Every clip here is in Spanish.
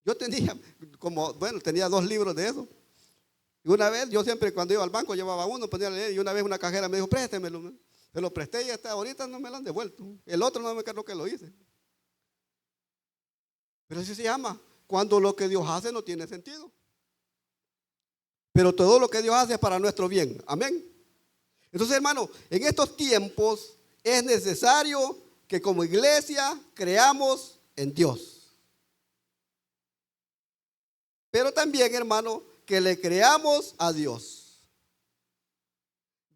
Yo tenía tenía 2 libros de eso. Y una vez, yo siempre cuando iba al banco llevaba uno, ponía a leer, y una vez una cajera me dijo, préstemelo. Se lo presté y hasta ahorita no me lo han devuelto. El otro no me creo que lo hice. Pero así se llama, cuando lo que Dios hace no tiene sentido. Pero todo lo que Dios hace es para nuestro bien. Amén. Entonces, hermano, en estos tiempos es necesario que como iglesia creamos en Dios. Pero también, hermano, que le creamos a Dios.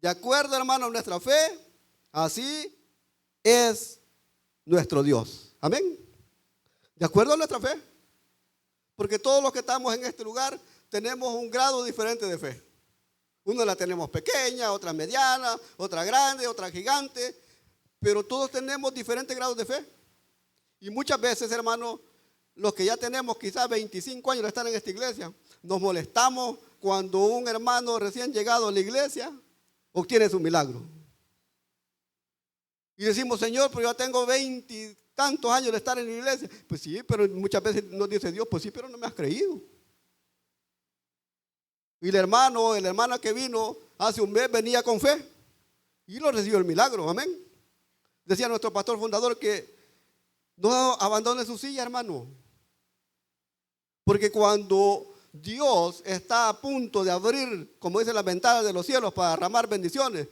De acuerdo, hermano, a nuestra fe, así es nuestro Dios. Amén. De acuerdo a nuestra fe. Porque todos los que estamos en este lugar tenemos un grado diferente de fe. Uno la tenemos pequeña, otra mediana, otra grande, otra gigante. Pero todos tenemos diferentes grados de fe. Y muchas veces, hermano, los que ya tenemos quizás 25 años de estar en esta iglesia, nos molestamos cuando un hermano recién llegado a la iglesia obtiene su milagro. Y decimos, Señor, pero yo tengo 20 tantos años de estar en la iglesia. Pues sí, pero muchas veces nos dice Dios, pues sí, pero no me has creído. Y la hermana que vino hace un mes venía con fe y lo recibió el milagro, amén. Decía nuestro pastor fundador que no abandone su silla, hermano. Porque cuando Dios está a punto de abrir, como dice, las ventanas de los cielos para derramar bendiciones,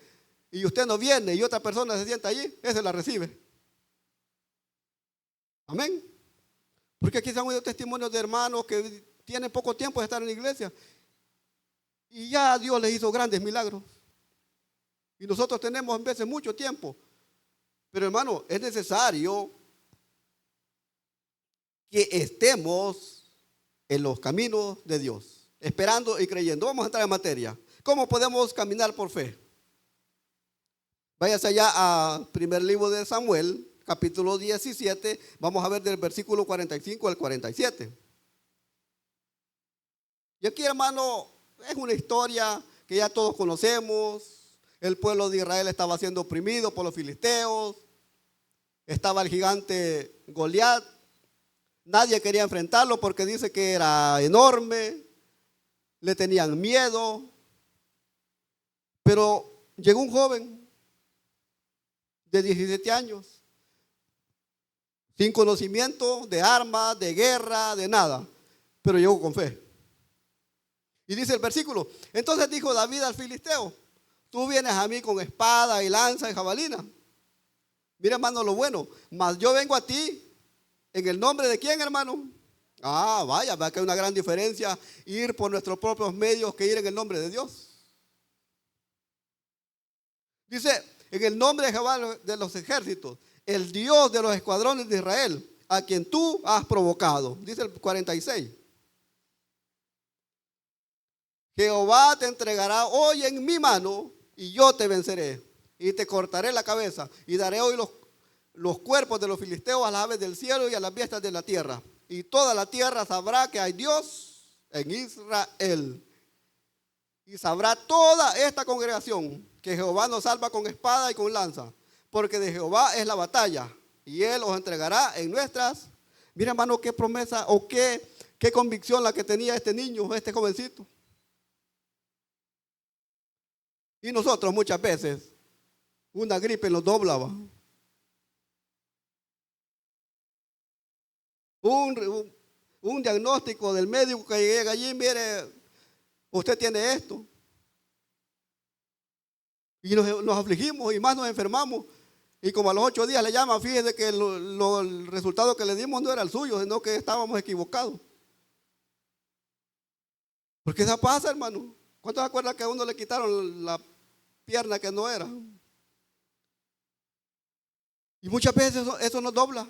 y usted no viene y otra persona se sienta allí, ese la recibe. Amén. Porque aquí se han oído testimonios de hermanos que tienen poco tiempo de estar en la iglesia y ya Dios les hizo grandes milagros. Y nosotros tenemos en veces mucho tiempo. Pero hermano, es necesario que estemos en los caminos de Dios, esperando y creyendo. Vamos a entrar en materia. ¿Cómo podemos caminar por fe? Váyase allá a primer libro de Samuel, capítulo 17. Vamos a ver del versículo 45 al 47. Y aquí, hermano, es una historia que ya todos conocemos. El pueblo de Israel estaba siendo oprimido por los filisteos. Estaba el gigante Goliat. Nadie quería enfrentarlo porque dice que era enorme. Le tenían miedo. Pero llegó un joven de 17 años, sin conocimiento de armas, de guerra, de nada, pero llegó con fe. Y dice el versículo, entonces dijo David al filisteo, tú vienes a mí con espada y lanza y jabalina. Mira, hermano, lo bueno, mas yo vengo a ti en el nombre de quién, hermano. Vaya que hay una gran diferencia ir por nuestros propios medios que ir en el nombre de Dios. Dice, en el nombre de Jehová de los ejércitos, el Dios de los escuadrones de Israel, a quien tú has provocado. Dice el 46. Jehová te entregará hoy en mi mano y yo te venceré y te cortaré la cabeza y daré hoy los cuerpos de los filisteos a las aves del cielo y a las bestias de la tierra. Y toda la tierra sabrá que hay Dios en Israel. Y sabrá toda esta congregación que Jehová nos salva con espada y con lanza, porque de Jehová es la batalla, y Él os entregará en nuestras. Mira, hermano, qué promesa o qué convicción la que tenía este niño, este jovencito. Y nosotros muchas veces, una gripe nos doblaba. Un diagnóstico del médico que llega allí, mire, usted tiene esto. Y nos afligimos y más nos enfermamos. Y como a los 8 días le llaman, fíjese que el resultado que le dimos no era el suyo, sino que estábamos equivocados. Porque eso pasa, hermano. ¿Cuántos se acuerdan que a uno le quitaron la pierna que no era? Y muchas veces eso nos dobla.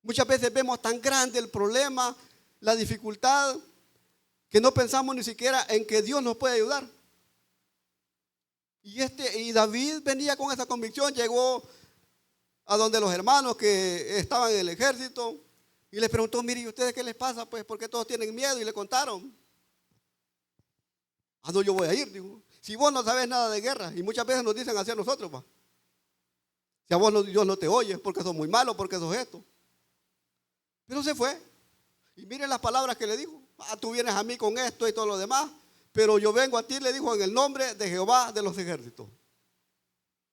Muchas veces vemos tan grande el problema, la dificultad, que no pensamos ni siquiera en que Dios nos puede ayudar. Y David venía con esa convicción, llegó a donde los hermanos que estaban en el ejército y les preguntó, mire, ¿y ustedes qué les pasa? Pues porque todos tienen miedo, y le contaron. No, yo voy a ir, dijo. Si vos no sabes nada de guerra, y muchas veces nos dicen así a nosotros, pa. Si a vos Dios no te oye, porque sos muy malo, porque sos esto. Pero se fue. Y miren las palabras que le dijo. Tú vienes a mí con esto y todo lo demás, pero yo vengo a ti, le dijo, en el nombre de Jehová de los ejércitos.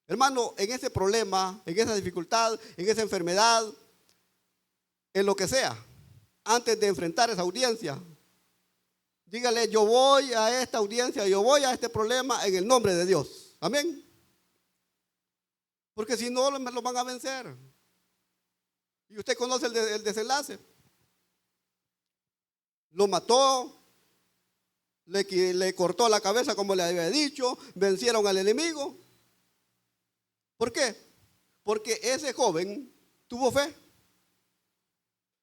Hermano, en ese problema, en esa dificultad, en esa enfermedad, en lo que sea, antes de enfrentar esa audiencia, dígale, yo voy a esta audiencia, yo voy a este problema en el nombre de Dios. Amén. Porque si no, lo van a vencer. Y usted conoce el desenlace. Lo mató, le cortó la cabeza como le había dicho, vencieron al enemigo. ¿Por qué? Porque ese joven tuvo fe.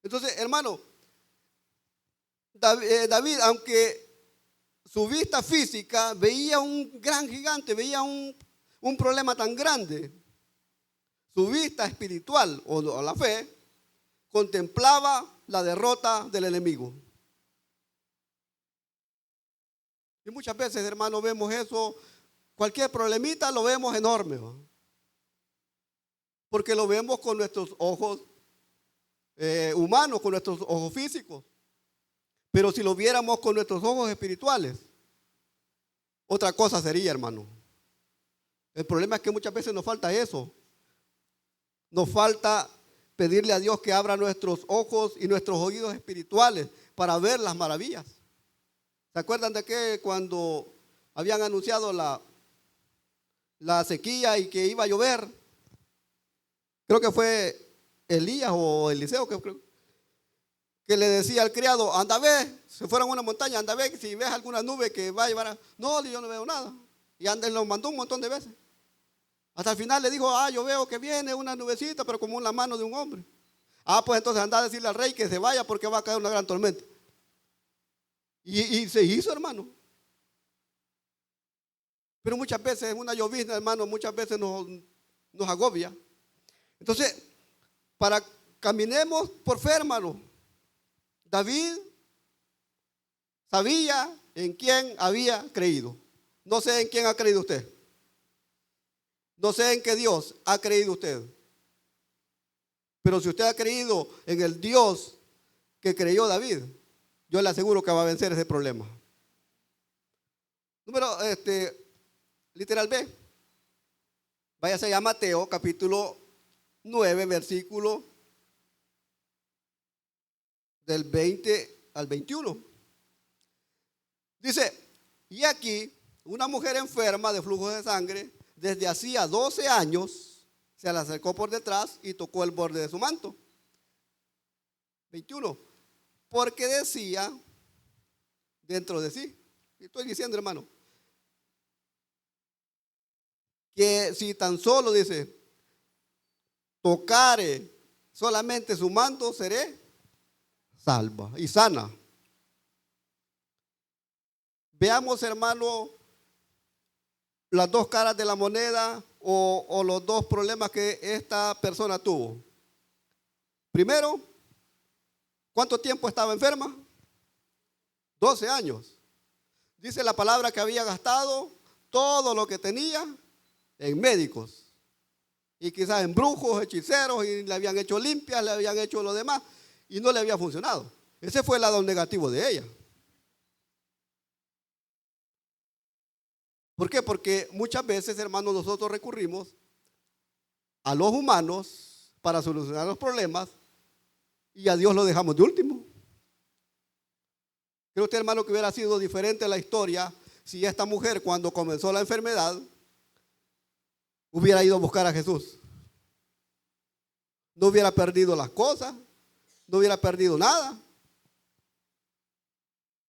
Entonces, hermano, David, aunque su vista física veía un gran gigante, veía un problema tan grande, su vista espiritual o la fe contemplaba la derrota del enemigo. Y muchas veces, hermano, vemos eso, cualquier problemita lo vemos enorme, ¿no? Porque lo vemos con nuestros ojos humanos, con nuestros ojos físicos. Pero si lo viéramos con nuestros ojos espirituales, otra cosa sería, hermano. El problema es que muchas veces nos falta eso. Nos falta pedirle a Dios que abra nuestros ojos y nuestros oídos espirituales para ver las maravillas. ¿Se acuerdan de que cuando habían anunciado la sequía y que iba a llover? Creo que fue Elías o Eliseo que le decía al criado, anda ve, se fueron a una montaña, anda ve, si ves alguna nube que va a llevar no, yo no veo nada. Y lo mandó un montón de veces. Hasta el final le dijo, yo veo que viene una nubecita, pero como en la mano de un hombre. Pues entonces anda a decirle al rey que se vaya porque va a caer una gran tormenta. Y se hizo, hermano. Pero muchas veces una llovizna, hermano, muchas veces nos agobia. Entonces, para caminemos por fe, hermano. David sabía en quién había creído. No sé en quién ha creído usted. No sé en qué Dios ha creído usted. Pero si usted ha creído en el Dios que creyó David, yo le aseguro que va a vencer ese problema. Literal B. Váyase a Mateo capítulo 9, versículo del 20 al 21. Dice, y aquí una mujer enferma de flujo de sangre desde hacía 12 años se le acercó por detrás y tocó el borde de su manto. 21. Porque decía dentro de sí, estoy diciendo, hermano, que si tan solo, dice, tocare solamente su manto, seré salva y sana. Veamos, hermano, las dos caras de la moneda o los dos problemas que esta persona tuvo. Primero, ¿cuánto tiempo estaba enferma? 12 años. Dice la palabra que había gastado todo lo que tenía en médicos. Y quizás en brujos, hechiceros, y le habían hecho limpias, le habían hecho lo demás, y no le había funcionado. Ese fue el lado negativo de ella. ¿Por qué? Porque muchas veces, hermanos, nosotros recurrimos a los humanos para solucionar los problemas y a Dios lo dejamos de último. ¿Cree usted, hermano, que hubiera sido diferente la historia si esta mujer, cuando comenzó la enfermedad, hubiera ido a buscar a Jesús? No hubiera perdido las cosas, no hubiera perdido nada.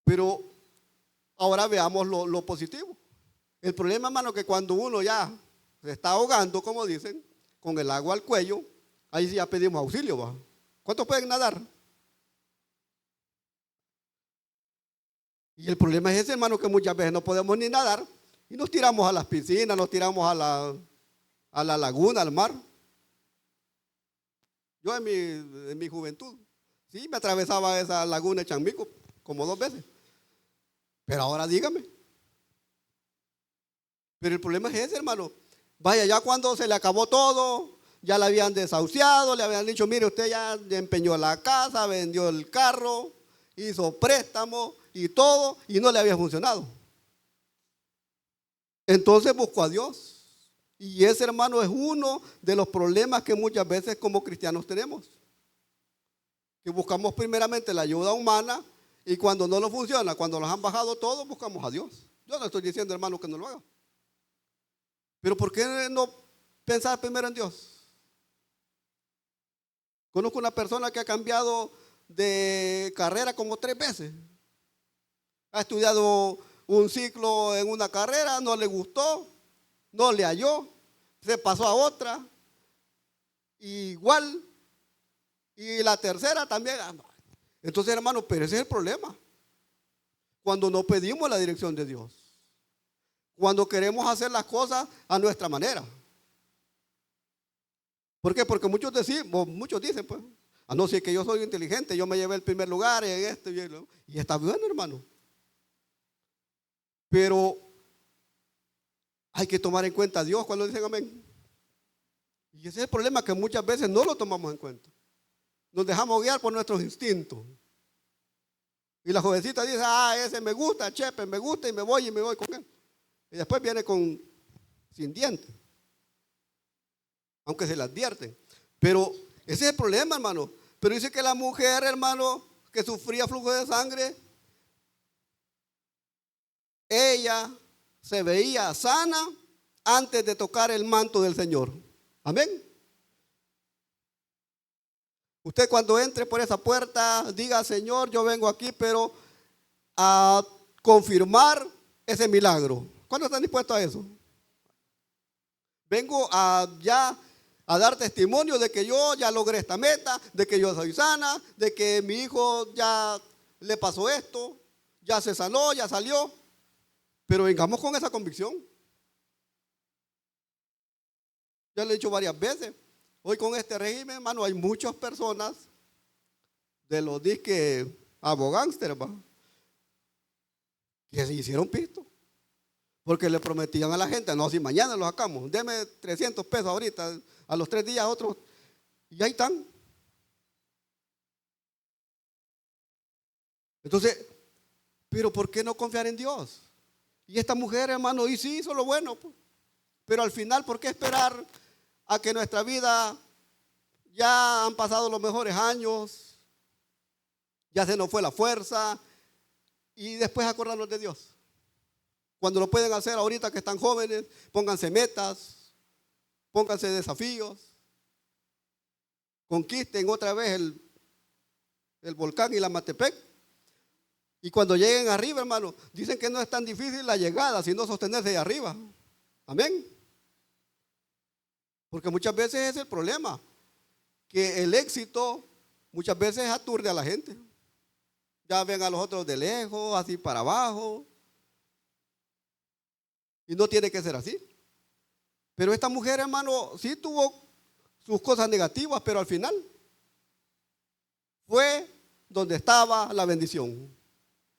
Pero ahora veamos lo positivo. El problema, hermano, es que cuando uno ya se está ahogando, como dicen, con el agua al cuello, ahí sí ya pedimos auxilio, ¿va? ¿Cuántos pueden nadar? Y el problema es ese, hermano, que muchas veces no podemos ni nadar y nos tiramos a las piscinas, nos tiramos a la laguna, al mar. Yo en mi juventud, sí, me atravesaba esa laguna de Chambico como 2 veces. Pero ahora dígame. Pero el problema es ese, hermano. Vaya, ya cuando se le acabó todo, ya le habían desahuciado, le habían dicho, mire, usted ya empeñó la casa, vendió el carro, hizo préstamo y todo, y no le había funcionado. Entonces buscó a Dios. Y ese, hermano, es uno de los problemas que muchas veces como cristianos tenemos. Que buscamos primeramente la ayuda humana y cuando no lo funciona, cuando nos han bajado todos, buscamos a Dios. Yo no estoy diciendo, hermano, que no lo haga. Pero ¿por qué no pensar primero en Dios? Conozco una persona que ha cambiado de carrera como 3 veces. Ha estudiado un ciclo en una carrera, no le gustó, no le halló, se pasó a otra, igual, y la tercera también. Entonces, hermano, pero ese es el problema. Cuando no pedimos la dirección de Dios. Cuando queremos hacer las cosas a nuestra manera. ¿Por qué? Porque muchos dicen, pues, no, si es que yo soy inteligente, yo me llevé el primer lugar en esto y está bueno, hermano. Pero hay que tomar en cuenta a Dios cuando dicen amén. Y ese es el problema, que muchas veces no lo tomamos en cuenta. Nos dejamos guiar por nuestros instintos. Y la jovencita dice, ese me gusta, Chepe, me gusta y me voy con él. Y después viene sin dientes. Aunque se le advierten. Pero ese es el problema, hermano. Pero dice que la mujer, hermano, que sufría flujo de sangre, ella se veía sana antes de tocar el manto del Señor. Amén. Usted cuando entre por esa puerta, diga, Señor, yo vengo aquí, pero a confirmar ese milagro. ¿Cuándo están dispuestos a eso? Vengo a dar testimonio de que yo ya logré esta meta, de que yo soy sana, de que mi hijo ya le pasó esto, ya se sanó, ya salió. Pero vengamos con esa convicción. Ya le he dicho varias veces. Hoy con este régimen, hermano, hay muchas personas de los disque abogánster, que se hicieron pisto. Porque le prometían a la gente, no, si mañana lo sacamos, deme 300 pesos ahorita, a los 3 días otros, y ahí están. Entonces, pero ¿por qué no confiar en Dios? Y esta mujer, hermano, y sí hizo lo bueno, pues. Pero al final, ¿por qué esperar a que nuestra vida ya han pasado los mejores años, ya se nos fue la fuerza, y después acordarnos de Dios? Cuando lo pueden hacer ahorita que están jóvenes, pónganse metas, pónganse desafíos, conquisten otra vez el volcán y la Matepec. Y cuando lleguen arriba, hermano, dicen que no es tan difícil la llegada, sino sostenerse de arriba. Amén. Porque muchas veces es el problema, que el éxito muchas veces aturde a la gente. Ya ven a los otros de lejos, así para abajo. Y no tiene que ser así. Pero esta mujer, hermano, sí tuvo sus cosas negativas, pero al final fue donde estaba la bendición.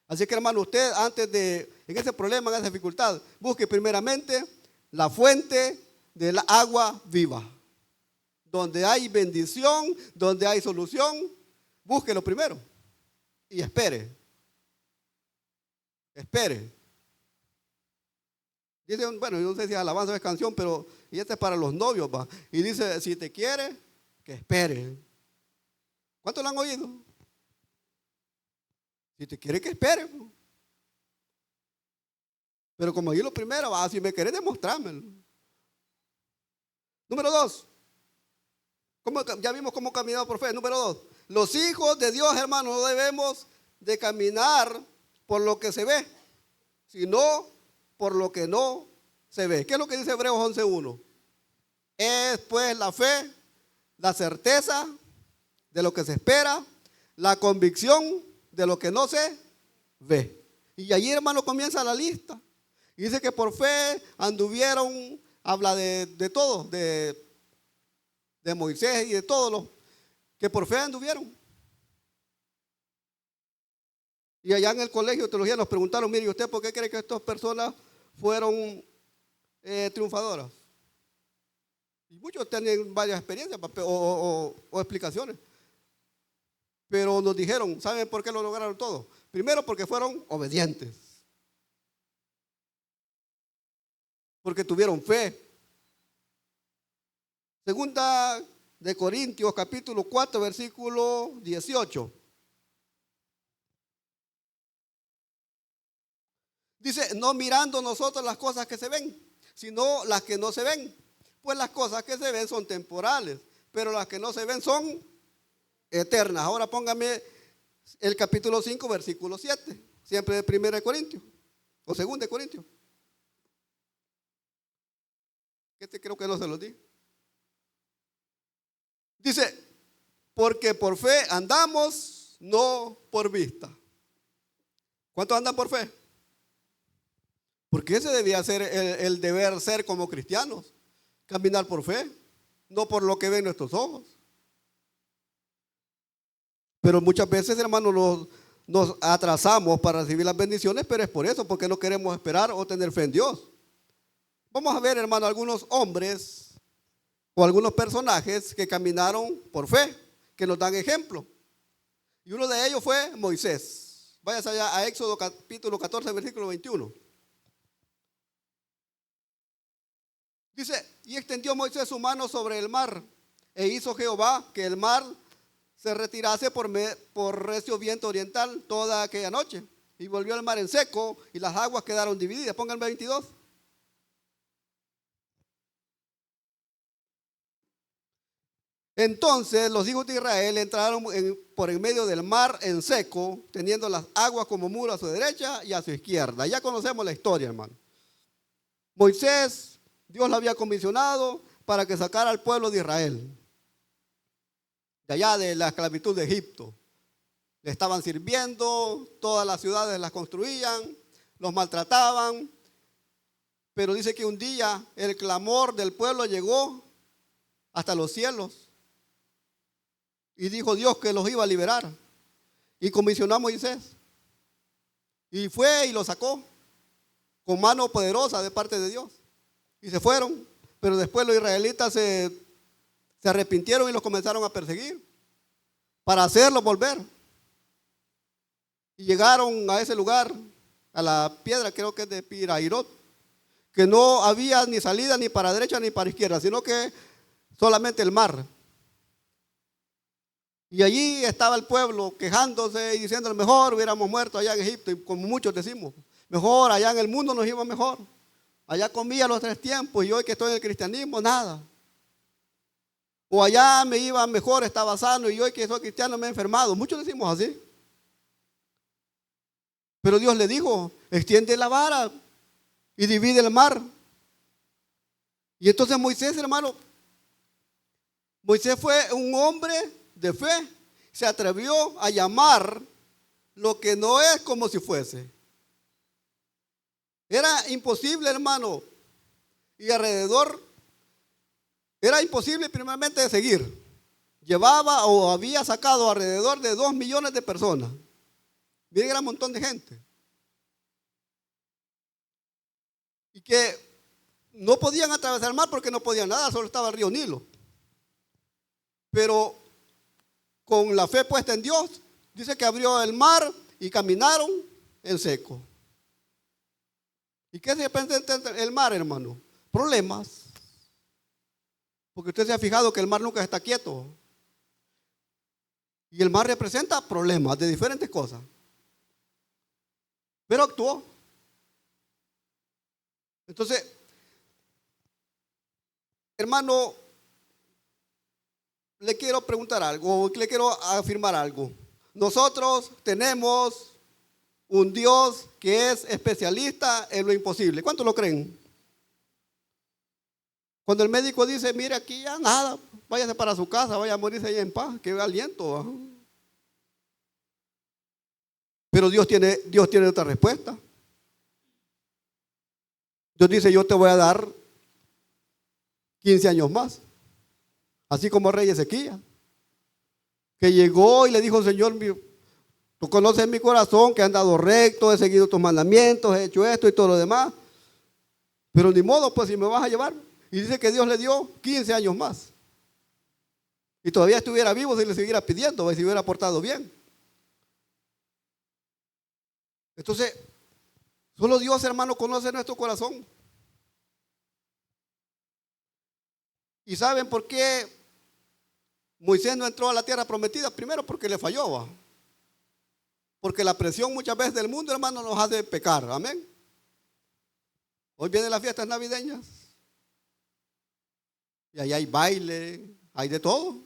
Así que, hermano, usted en ese problema, en esa dificultad, busque primeramente la fuente del agua viva. Donde hay bendición, donde hay solución, búsquelo primero y espere. Espere. Dice, bueno, yo no sé si es alabanza o es canción, pero y este es para los novios, va. Y dice, si te quiere, que espere. ¿Cuántos lo han oído? Si te quiere, que espere. Pero como yo lo primero, si me querés, demostrármelo. Número 2. Ya vimos cómo caminar por fe. Número 2. Los hijos de Dios, hermanos, no debemos de caminar por lo que se ve, sino por lo que no se ve. ¿Qué es lo que dice Hebreos 11:1? Es pues la fe, la certeza de lo que se espera, la convicción de lo que no se ve. Y allí, hermano, comienza la lista. Y dice que por fe anduvieron, habla de todo, de Moisés y de todos los que por fe anduvieron. Y allá en el colegio de teología nos preguntaron, mire, ¿usted por qué cree que estas personas fueron triunfadoras? Y muchos tienen varias experiencias o explicaciones. Pero nos dijeron, ¿saben por qué lo lograron todo? Primero porque fueron obedientes. Porque tuvieron fe. Segunda de Corintios, capítulo 4, versículo 18. Dice, no mirando nosotros las cosas que se ven, sino las que no se ven. Pues las cosas que se ven son temporales, pero las que no se ven son eternas. Ahora póngame el capítulo 5, versículo 7. Siempre de 1 de Corintios, o 2 de Corintios. Este creo que no se lo di. Dice, porque por fe andamos, no por vista. ¿Cuántos andan por fe? Porque ese debía ser el deber ser como cristianos. Caminar por fe, no por lo que ven nuestros ojos. Pero muchas veces, hermanos, nos atrasamos para recibir las bendiciones, pero es por eso, porque no queremos esperar o tener fe en Dios. Vamos a ver, hermano, algunos hombres o algunos personajes que caminaron por fe, que nos dan ejemplo. Y uno de ellos fue Moisés. Váyase allá a Éxodo capítulo 14, versículo 21. Dice, y extendió Moisés su mano sobre el mar, e hizo Jehová que el mar se retirase por recio viento oriental toda aquella noche. Y volvió el mar en seco, y las aguas quedaron divididas. Pónganme 22. Entonces los hijos de Israel entraron por en medio del mar en seco, teniendo las aguas como muro a su derecha y a su izquierda. Ya conocemos la historia, hermano. Moisés, Dios lo había comisionado para que sacara al pueblo de Israel de allá de la esclavitud de Egipto. Le estaban sirviendo, todas las ciudades las construían, los maltrataban. Pero dice que un día el clamor del pueblo llegó hasta los cielos. Y dijo Dios que los iba a liberar. Y comisionó a Moisés. Y fue y lo sacó con mano poderosa de parte de Dios. Y se fueron. Pero después los israelitas se arrepintieron y los comenzaron a perseguir para hacerlos volver. Y llegaron a ese lugar, a la piedra, creo que es de Pirairot, que no había ni salida ni para derecha ni para izquierda, sino que solamente el mar. Y allí estaba el pueblo quejándose y diciendo, mejor hubiéramos muerto allá en Egipto. Y como muchos decimos, mejor allá en el mundo nos iba mejor. Allá comía los 3 tiempos y hoy que estoy en el cristianismo, nada. O allá me iba mejor, estaba sano y hoy que soy cristiano me he enfermado. Muchos decimos así. Pero Dios le dijo, extiende la vara y divide el mar. Y entonces Moisés, hermano, Moisés fue un hombre de fe, se atrevió a llamar lo que no es como si fuese. Era imposible, hermano, y alrededor era imposible primeramente de seguir. Llevaba o había sacado alrededor de 2 millones de personas. Miren, era un montón de gente. Y que no podían atravesar el mar porque no podían nadar, solo estaba el río Nilo. Pero con la fe puesta en Dios, dice que abrió el mar y caminaron en seco. ¿Y qué se representa el mar, hermano? Problemas. Porque usted se ha fijado que el mar nunca está quieto. Y el mar representa problemas de diferentes cosas. Pero actuó. Entonces, hermano, le quiero preguntar algo, le quiero afirmar algo. Nosotros tenemos un Dios que es especialista en lo imposible. ¿Cuántos lo creen? Cuando el médico dice, mire, aquí ya nada, váyase para su casa, vaya a morirse ahí en paz, que aliento. ¿Ah? Pero Dios tiene otra respuesta. Dios dice, yo te voy a dar 15 años más. Así como el rey Ezequías, que llegó y le dijo, Señor, tú conoces mi corazón, que he andado recto, he seguido tus mandamientos, he hecho esto y todo lo demás. Pero ni modo, pues si me vas a llevar. Y dice que Dios le dio 15 años más. Y todavía estuviera vivo si le siguiera pidiendo, si hubiera portado bien. Entonces, solo Dios, hermano, conoce nuestro corazón. ¿Y saben por qué Moisés no entró a la tierra prometida? Primero porque le falló, ¿va? Porque la presión muchas veces del mundo, hermano, nos hace pecar. Amén. Hoy vienen las fiestas navideñas. Y ahí hay baile, hay de todo.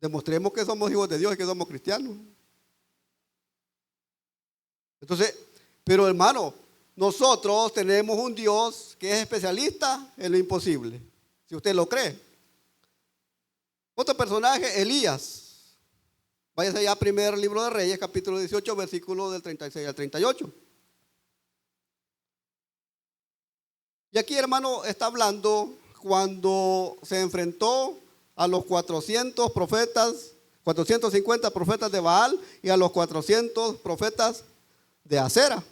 Demostremos que somos hijos de Dios y que somos cristianos. Entonces, pero hermano, nosotros tenemos un Dios que es especialista en lo imposible. Si usted lo cree. Otro personaje, Elías. Váyase allá a primer libro de Reyes, capítulo 18, versículo del 36 al 38. Y aquí, hermano, está hablando cuando se enfrentó a los 400 profetas, 450 profetas de Baal y a los 400 profetas de Acera,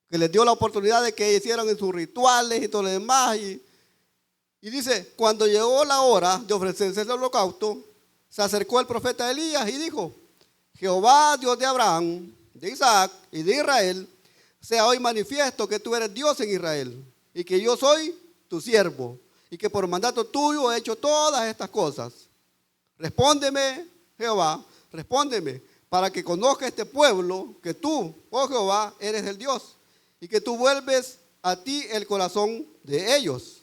que les dio la oportunidad de que hicieran sus rituales y todo lo demás. Y dice, cuando llegó la hora de ofrecerse el holocausto, se acercó el profeta Elías y dijo: Jehová, Dios de Abraham, de Isaac y de Israel, sea hoy manifiesto que tú eres Dios en Israel y que yo soy tu siervo y que por mandato tuyo he hecho todas estas cosas. Respóndeme, Jehová, respóndeme, para que conozca este pueblo que tú, oh Jehová, eres el Dios y que tú vuelves a ti el corazón de ellos.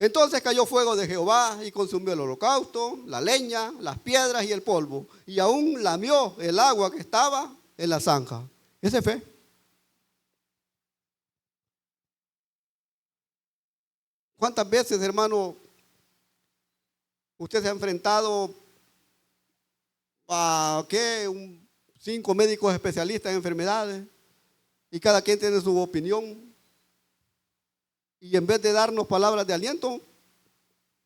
Entonces cayó fuego de Jehová y consumió el holocausto, la leña, las piedras y el polvo, y aún lamió el agua que estaba en la zanja. Esa es fe. ¿Cuántas veces, hermano, usted se ha enfrentado a 5 médicos especialistas en enfermedades y cada quien tiene su opinión? Y en vez de darnos palabras de aliento,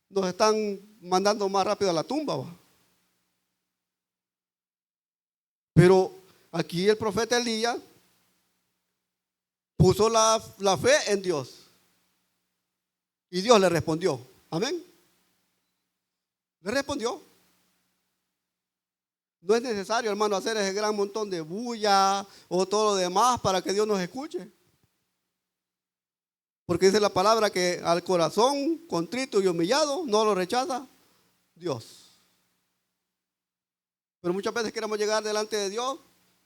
nos están mandando más rápido a la tumba, ¿va? Pero aquí el profeta Elías puso la fe en Dios y Dios le respondió. Amén. Le respondió. No es necesario, hermano, hacer ese gran montón de bulla o todo lo demás para que Dios nos escuche. Porque dice la palabra que al corazón contrito y humillado no lo rechaza Dios. Pero muchas veces queremos llegar delante de Dios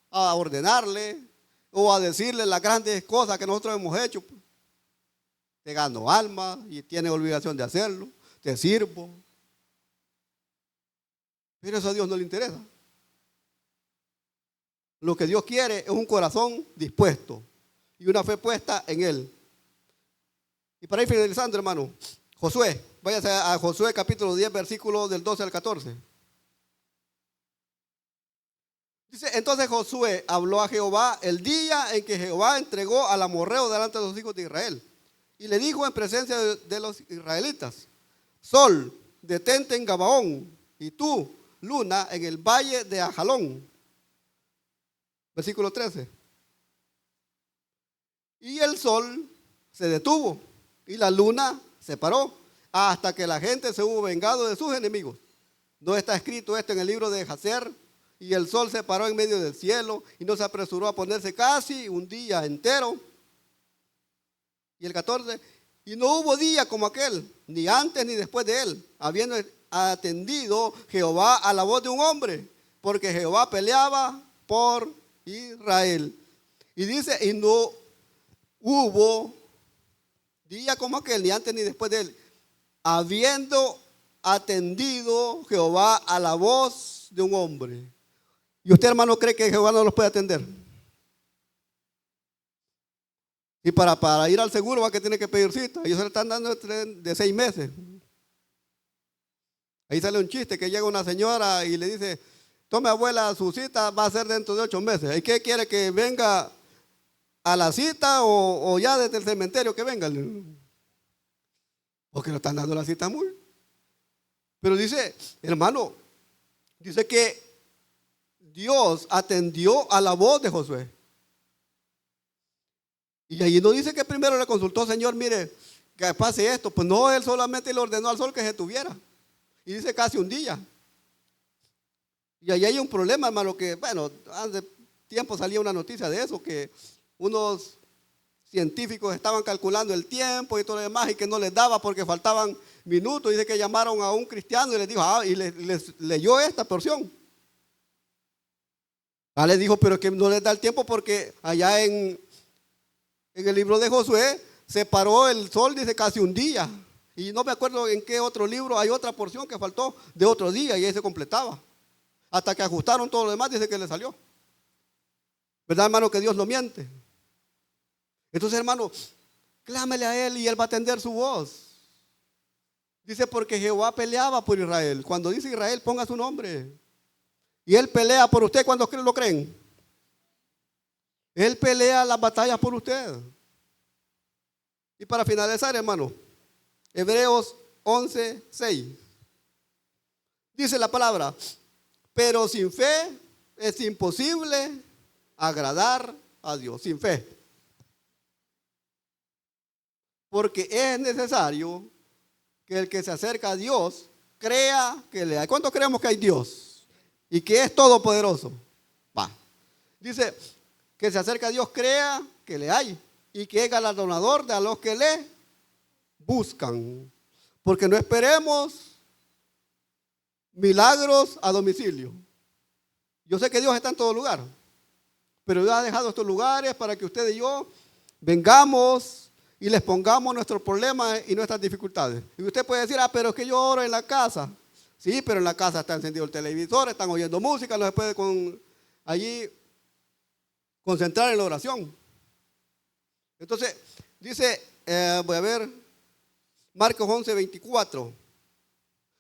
a ordenarle o a decirle las grandes cosas que nosotros hemos hecho. Te gano alma y tienes obligación de hacerlo, te sirvo. Pero eso a Dios no le interesa. Lo que Dios quiere es un corazón dispuesto y una fe puesta en Él. Y para ir finalizando, hermano, Josué, váyase a Josué capítulo 10, versículos del 12 al 14. Dice, entonces Josué habló a Jehová el día en que Jehová entregó al amorreo delante de los hijos de Israel. Y le dijo en presencia de los israelitas: Sol, detente en Gabaón, y tú, luna, en el valle de Ajalón. Versículo 13. Y el sol se detuvo y la luna se paró hasta que la gente se hubo vengado de sus enemigos. ¿No está escrito esto en el libro de Jacer? Y el sol se paró en medio del cielo y no se apresuró a ponerse casi un día entero. Y el 14, y no hubo día como aquel, ni antes ni después de él, habiendo atendido Jehová a la voz de un hombre, porque Jehová peleaba por Israel. Y dice, y no hubo día como aquel, ni antes ni después de él, habiendo atendido Jehová a la voz de un hombre. ¿Y usted, hermano, cree que Jehová no los puede atender? Y para ir al seguro va que tiene que pedir cita. Ellos se le están dando de 6 meses. Ahí sale un chiste que llega una señora y le dice: tome, abuela, su cita va a ser dentro de 8 meses. ¿Y qué quiere, que venga a la cita o ya desde el cementerio que venga? Porque no están dando la cita muy. Pero dice, hermano, dice que Dios atendió a la voz de Josué. Y allí no dice que primero le consultó: Señor, mire, que pase esto. Pues no, él solamente le ordenó al sol que se tuviera. Y dice casi un día. Y ahí hay un problema, hermano, que, bueno, hace tiempo salía una noticia de eso, que unos científicos estaban calculando el tiempo y todo lo demás y que no les daba porque faltaban minutos. Dice que llamaron a un cristiano y les dijo, y les leyó esta porción. Les dijo, pero que no les da el tiempo porque allá en el libro de Josué se paró el sol, dice casi un día. Y no me acuerdo en qué otro libro hay otra porción que faltó de otro día y ahí se completaba. Hasta que ajustaron todo lo demás, dice que le salió. ¿Verdad, hermano, que Dios no miente? Entonces, hermano, clámele a él y él va a atender su voz. Dice, porque Jehová peleaba por Israel. Cuando dice Israel, ponga su nombre. Y él pelea por usted cuando lo creen. Él pelea las batallas por usted. Y para finalizar, hermano, Hebreos 11:6. Dice la palabra, pero sin fe es imposible agradar a Dios. Sin fe. Porque es necesario que el que se acerca a Dios crea que le hay. ¿Cuántos creemos que hay Dios? Y que es todopoderoso. Va. Dice que se acerca a Dios, crea que le hay. Y que es galardonador de a los que le buscan. Porque no esperemos milagros a domicilio. Yo sé que Dios está en todo lugar. Pero Dios ha dejado estos lugares para que usted y yo vengamos y les pongamos nuestros problemas y nuestras dificultades. Y usted puede decir, pero es que yo oro en la casa. Sí, pero en la casa está encendido el televisor, están oyendo música, no se puede allí concentrar en la oración. Entonces, dice, voy a ver, Marcos 11:24.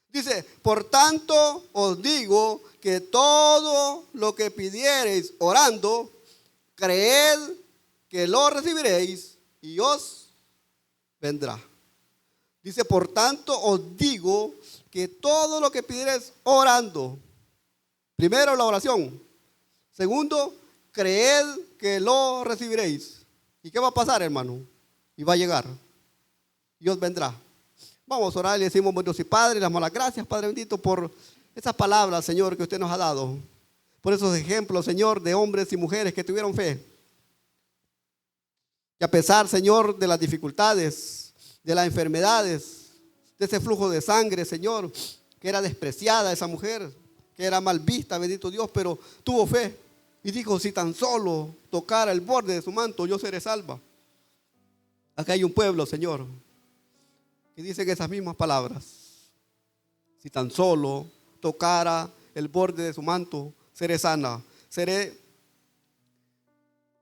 Dice, por tanto os digo que todo lo que pidiereis orando, creed que lo recibiréis y os vendrá. Dice, por tanto os digo que todo lo que pidiereis orando, primero la oración, segundo, creed que lo recibiréis. ¿Y qué va a pasar, hermano? Y va a llegar y os vendrá. Vamos a orar y le decimos, bueno, Dios y Padre, le damos las gracias, Padre bendito, por esas palabras, Señor, que usted nos ha dado. Por esos ejemplos, Señor, de hombres y mujeres que tuvieron fe. Y a pesar, Señor, de las dificultades, de las enfermedades, de ese flujo de sangre, Señor, que era despreciada esa mujer, que era mal vista, bendito Dios, pero tuvo fe. Y dijo, si tan solo tocara el borde de su manto, yo seré salva. Acá hay un pueblo, Señor, y dicen esas mismas palabras. Si tan solo tocara el borde de su manto, seré sana, seré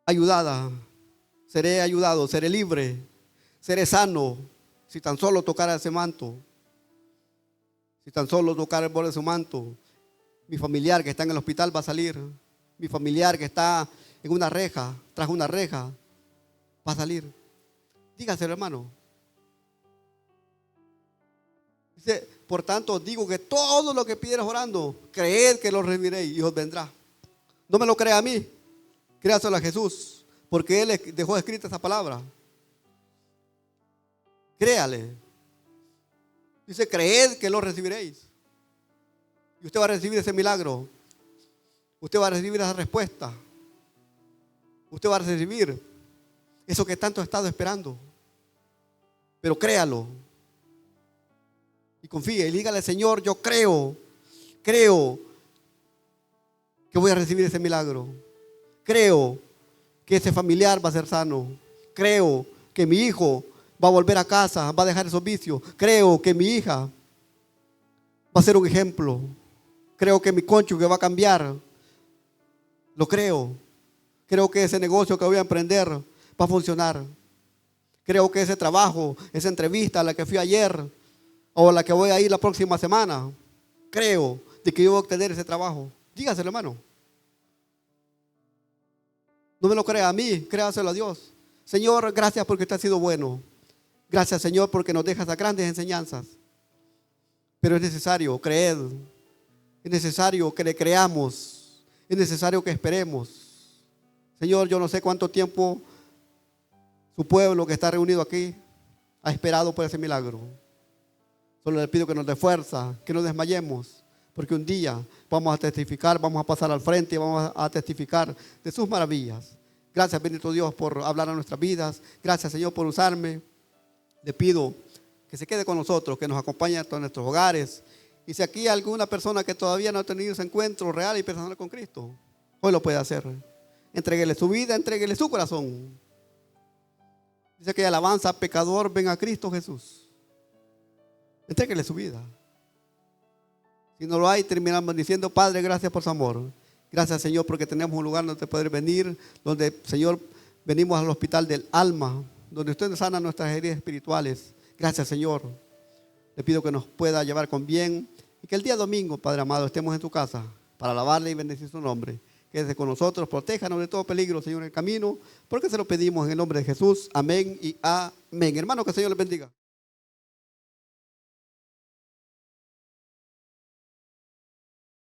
ayudada, seré ayudado, seré libre, seré sano. Si tan solo tocara ese manto, si tan solo tocara el borde de su manto, mi familiar que está en el hospital va a salir, mi familiar que está en una reja, tras una reja, va a salir. Dígaselo, hermano. Dice, por tanto, digo que todo lo que pidieras orando, creed que lo recibiréis y os vendrá. No me lo crea a mí, créaselo a Jesús, porque Él dejó escrita esa palabra. Créale. Dice, creed que lo recibiréis. Y usted va a recibir ese milagro. Usted va a recibir esa respuesta. Usted va a recibir eso que tanto ha estado esperando. Pero créalo. Y confíe y dígale, Señor, yo creo que voy a recibir ese milagro. Creo que ese familiar va a ser sano. Creo que mi hijo va a volver a casa, va a dejar esos vicios. Creo que mi hija va a ser un ejemplo. Creo que mi cónyuge va a cambiar. Lo creo. Creo que ese negocio que voy a emprender va a funcionar. Creo que ese trabajo, esa entrevista a la que fui ayer o a la que voy a ir la próxima semana, creo de que yo voy a obtener ese trabajo. Dígaselo, hermano. No me lo crea a mí, créaselo a Dios. Señor, gracias porque usted ha sido bueno. Gracias, Señor, porque nos deja esas grandes enseñanzas. Pero es necesario creer. Es necesario que le creamos. Es necesario que esperemos. Señor, yo no sé cuánto tiempo su pueblo que está reunido aquí ha esperado por ese milagro. Solo le pido que nos dé fuerza, que no desmayemos, porque un día vamos a testificar, vamos a pasar al frente y vamos a testificar de sus maravillas. Gracias, bendito Dios, por hablar a nuestras vidas. Gracias, Señor, por usarme. Le pido que se quede con nosotros, que nos acompañe a todos nuestros hogares. Y si aquí hay alguna persona que todavía no ha tenido ese encuentro real y personal con Cristo, hoy lo puede hacer. Entréguele su vida, entréguele su corazón. Dice que alabanza, pecador, ven a Cristo Jesús. Entréguele su vida. Si no lo hay, terminamos diciendo: Padre, gracias por su amor. Gracias, Señor, porque tenemos un lugar donde poder venir, donde, Señor, venimos al hospital del alma, donde usted nos sana nuestras heridas espirituales. Gracias, Señor. Le pido que nos pueda llevar con bien y que el día domingo, Padre amado, estemos en tu casa para alabarle y bendecir su nombre. Quédese con nosotros, protéjanos de todo peligro, Señor, en el camino, porque se lo pedimos en el nombre de Jesús. Amén y amén. Hermano, que el Señor les bendiga.